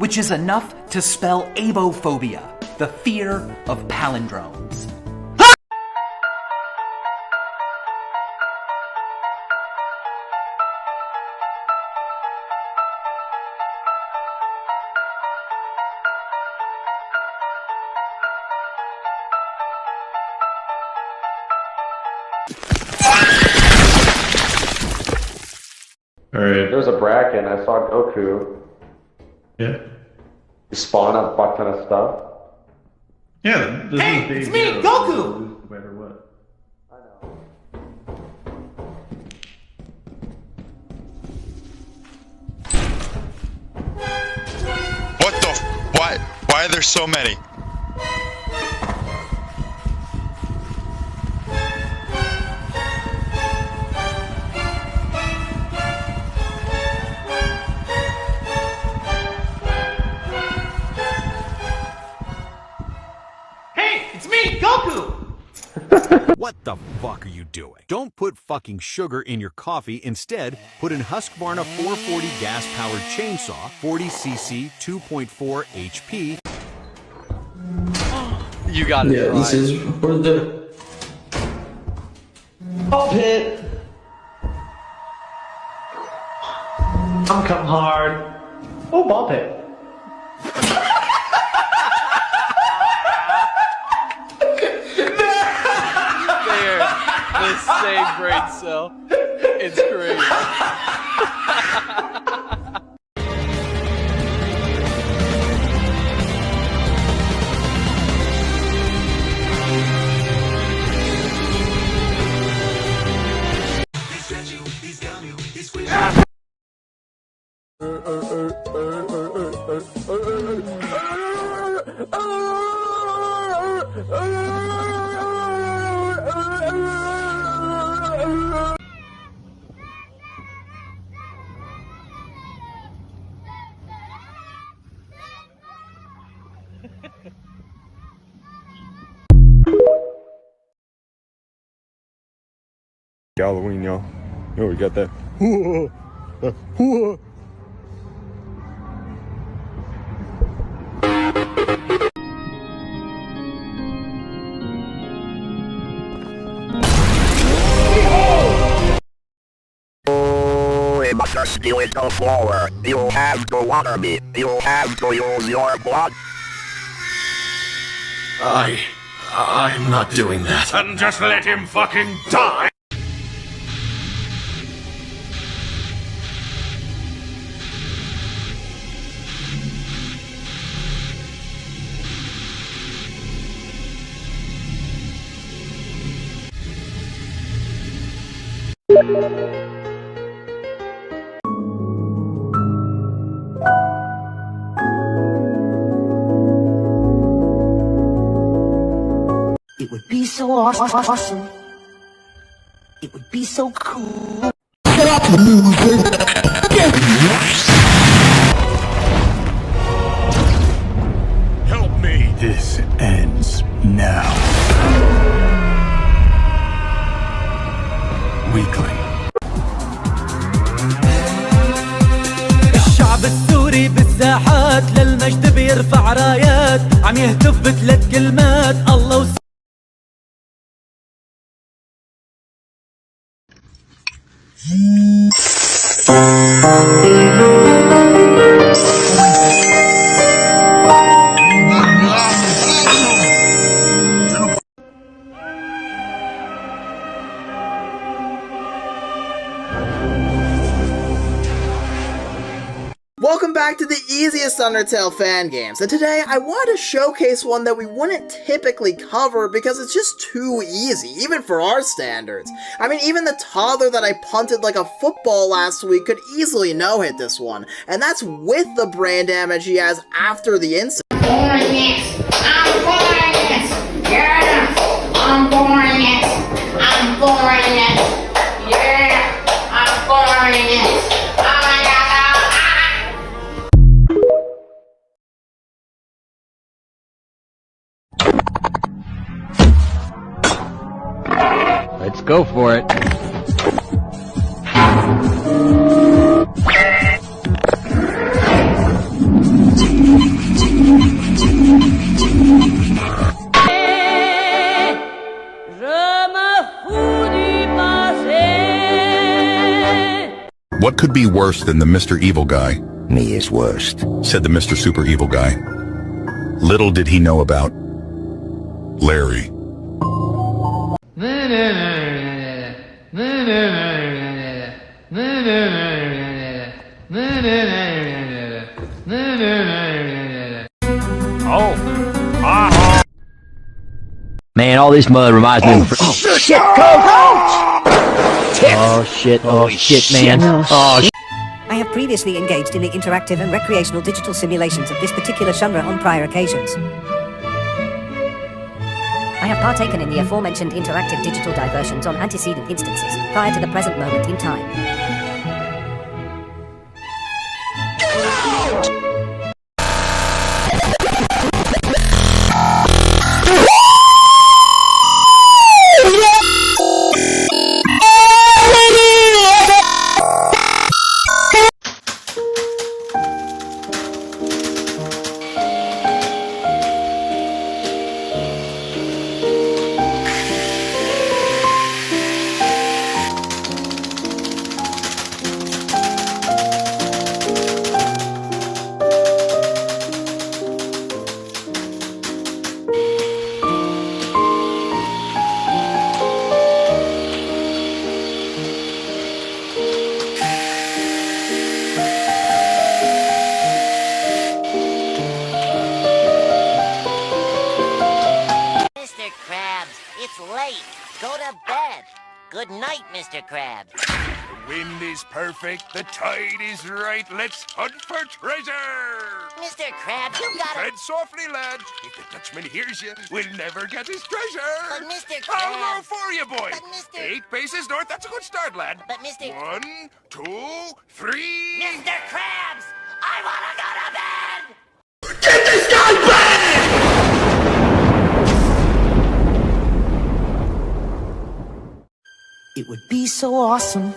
which is enough to spell abophobia, the fear of palindromes. Alright. There was a bracket and I saw Goku. Yeah. You spawn a butt ton of stuff. Yeah, this Hey, is day it's me, zero, Goku! No matter what. I know. What the? Why are there so many? Hey, it's me, Goku! What the fuck are you doing? Don't put fucking sugar in your coffee. Instead, put in Husqvarna 440 gas-powered chainsaw, 40cc, 2.4 HP. You got it. Yeah, this is for the Ball pit. I'm coming hard. Oh, ball pit. There. The same brain cell. It's great. Halloween, y'all. Yo, we got that. We must steal it go forward. You have to water me. You have to use your blood. I'm not doing that. And just let him fucking die. It would be so awesome. It would be so cool. Help me. This ends now. Weekly. الشعب السوري بالساحات للمجد بيرفع رايات عم يهتف بثلاث كلمات الله Welcome back to the easiest Undertale fan games, and today I wanted to showcase one that we wouldn't typically cover because it's just too easy, even for our standards. I mean, even the toddler that I punted like a football last week could easily no-hit this one, and that's with the brain damage he has after the incident. I'm boring it! Yeah! I'm boring it! I'm boring it! Yeah! I'm boring it! Oh my god! Let's go for it. What could be worse than the Mr. Evil Guy? Me is worst, said the Mr. Super Evil Guy. Little did he know about Larry. Man, all this mud reminds me of... Shit, Coach! Oh shit, man. Oh, I have previously engaged in the interactive and recreational digital simulations of this particular genre on prior occasions. I have partaken in the aforementioned interactive digital diversions on antecedent instances, prior to the present moment in time. Good night, Mr. Krabs. The wind is perfect, the tide is right. Let's hunt for treasure! Mr. Krabs, you gotta... Tread softly, lad. If the Dutchman hears you, we'll never get his treasure. But Mr. Krabs... I'll row for you, boy. But Mr. 8 paces north, that's a good start, lad. But Mr. 1, 2, 3... Mr. Krabs! I wanna go to bed! Get this guy back! It would be so awesome.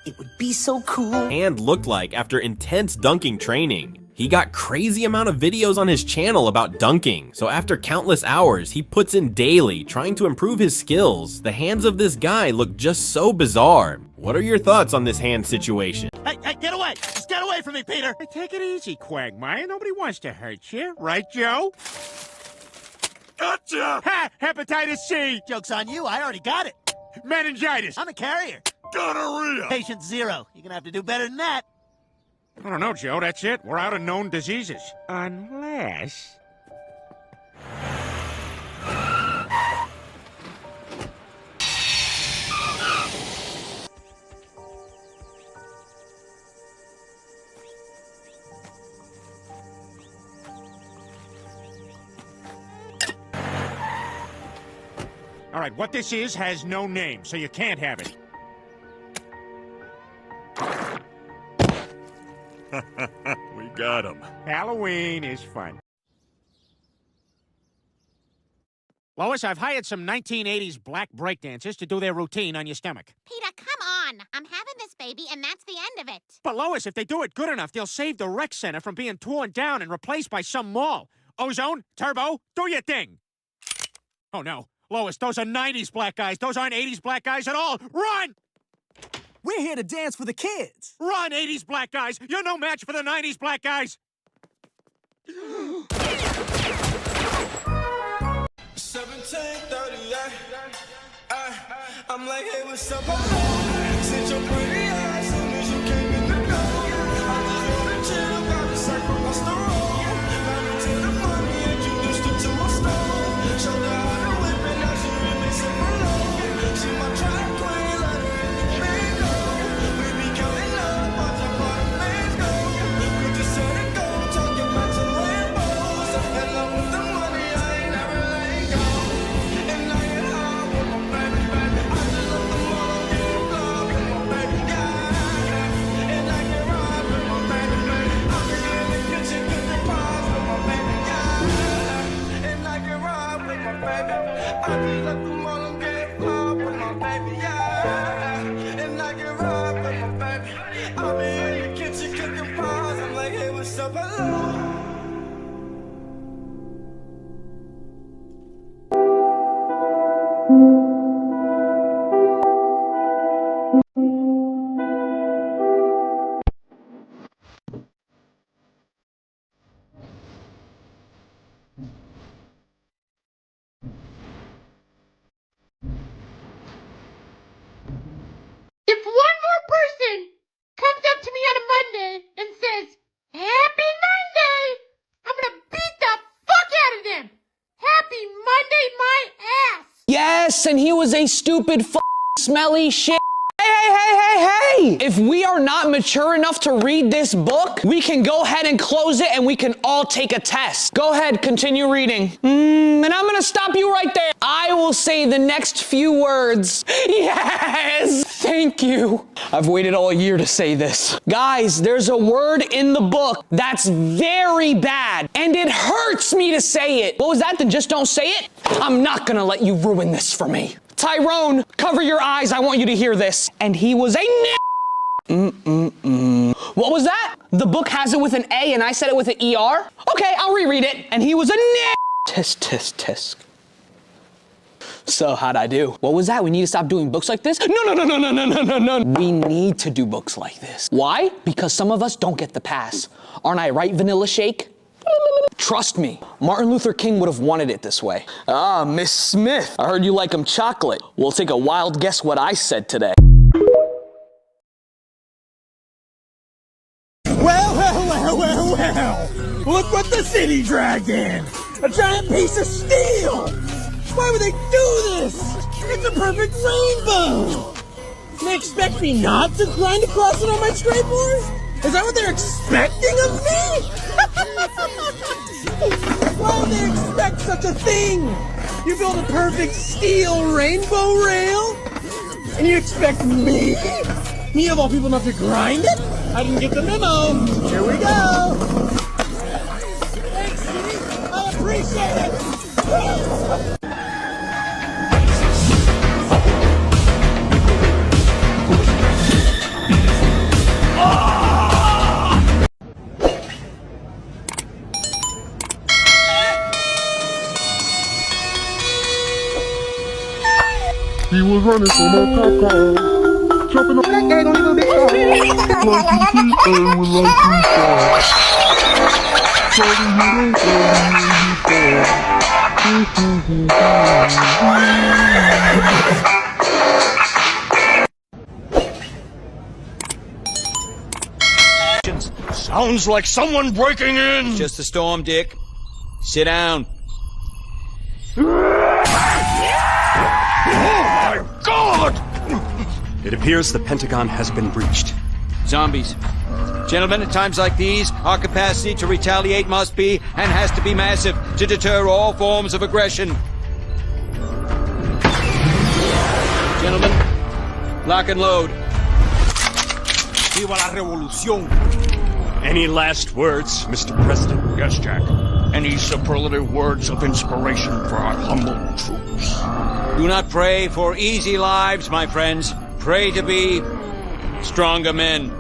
It would be so cool. And looked like after intense dunking training. He got crazy amount of videos on his channel about dunking, so after countless hours he puts in daily trying to improve his skills. The hands of this guy look just so bizarre. What are your thoughts on this hand situation? Hey, get away! Just get away from me, Peter! Hey, take it easy, Quagmire. Nobody wants to hurt you. Right, Joe? Gotcha! Ha! Hepatitis C! Joke's on you, I already got it. Meningitis! I'm a carrier. Gonorrhea! Patient 0. You're gonna have to do better than that. I don't know, Joe. That's it. We're out of known diseases. Unless... All right, what this is has no name, so you can't have it. We got him. Halloween is fun. Lois, I've hired some 1980s black breakdancers to do their routine on your stomach. Peter, come on. I'm having this baby, and that's the end of it. But Lois, if they do it good enough, they'll save the rec center from being torn down and replaced by some mall. Ozone, Turbo, do your thing. Oh, no. Lois, those are 90s black guys. Those aren't 80s black guys at all. Run! We're here to dance for the kids. Run, 80s black guys. You're no match for the 90s black guys. 1738. I'm like, hey, what's up? Since your pretty eyes, soon as you came in the door, I just wanna chill, got a sacrifice the roll. Got into the money, introduced her to my store. Showed her how to whip it, now she remixing my low. She my track queen, let her hit the bingo. We be counting up, watch how far the fans go. We just set it go, talking about some Lambos. In love with the money, I ain't never letting go. And I get high with my baby, baby. I just love the mother, get love with my baby, yeah. If one more person comes up to me on a Monday and says, Happy Monday, I'm gonna beat the fuck out of them. Happy Monday, my ass. Yes, and he was a stupid smelly shit. Hey! If we are not mature enough to read this book, we can go ahead and close it and we can all take a test. Go ahead, continue reading. And I'm gonna stop you right there. I will say the next few words. Yes! Thank you. I've waited all year to say this. Guys, there's a word in the book that's very bad, and it hurts me to say it. What was that? Then just don't say it? I'm not gonna let you ruin this for me. Tyrone, cover your eyes. I want you to hear this. And he was a What was that? The book has it with an A and I said it with an ER? Okay, I'll reread it. And he was a tisk. So how'd I do? What was that? We need to stop doing books like this? No. We need to do books like this. Why? Because some of us don't get the pass. Aren't I right, Vanilla Shake? Trust me, Martin Luther King would have wanted it this way. Ah, Miss Smith, I heard you like 'em chocolate. We'll take a wild guess what I said today. Well. Look what the city dragged in. A giant piece of steel. Why would they do this? It's a perfect rainbow. They expect me not to grind across it on my skateboard? Is that what they're expecting of me? Why would they expect such a thing? You build a perfect steel rainbow rail? And you expect me? Me of all people not to grind it? I didn't get the memo. Here we go. Thanks, City. I appreciate it. He was running for my caca, jumping up like he was like Sounds like someone breaking in. Just a storm, Dick. Sit down. God! It appears the Pentagon has been breached. Zombies. Gentlemen, at times like these, our capacity to retaliate must be and has to be massive to deter all forms of aggression. Gentlemen, lock and load. Viva la revolución. Any last words, Mr. President? Yes, Jack. Any superlative words of inspiration for our humble troops? Do not pray for easy lives, my friends. Pray to be stronger men.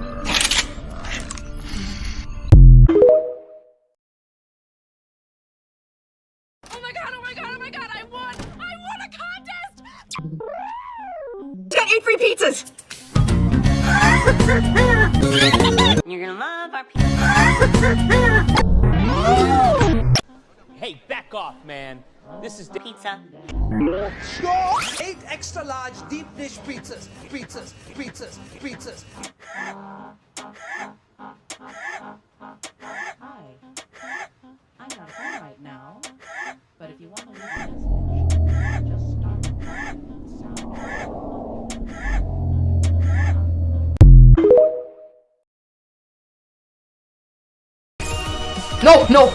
Oh my god, I won a contest! Get 8 free pizzas! You're gonna love our pizza. Hey, back off, man. This is Pizza. 8 extra large deep dish pizzas. Hi. I'm not home right now, but if you want to leave a message, just start. No! No!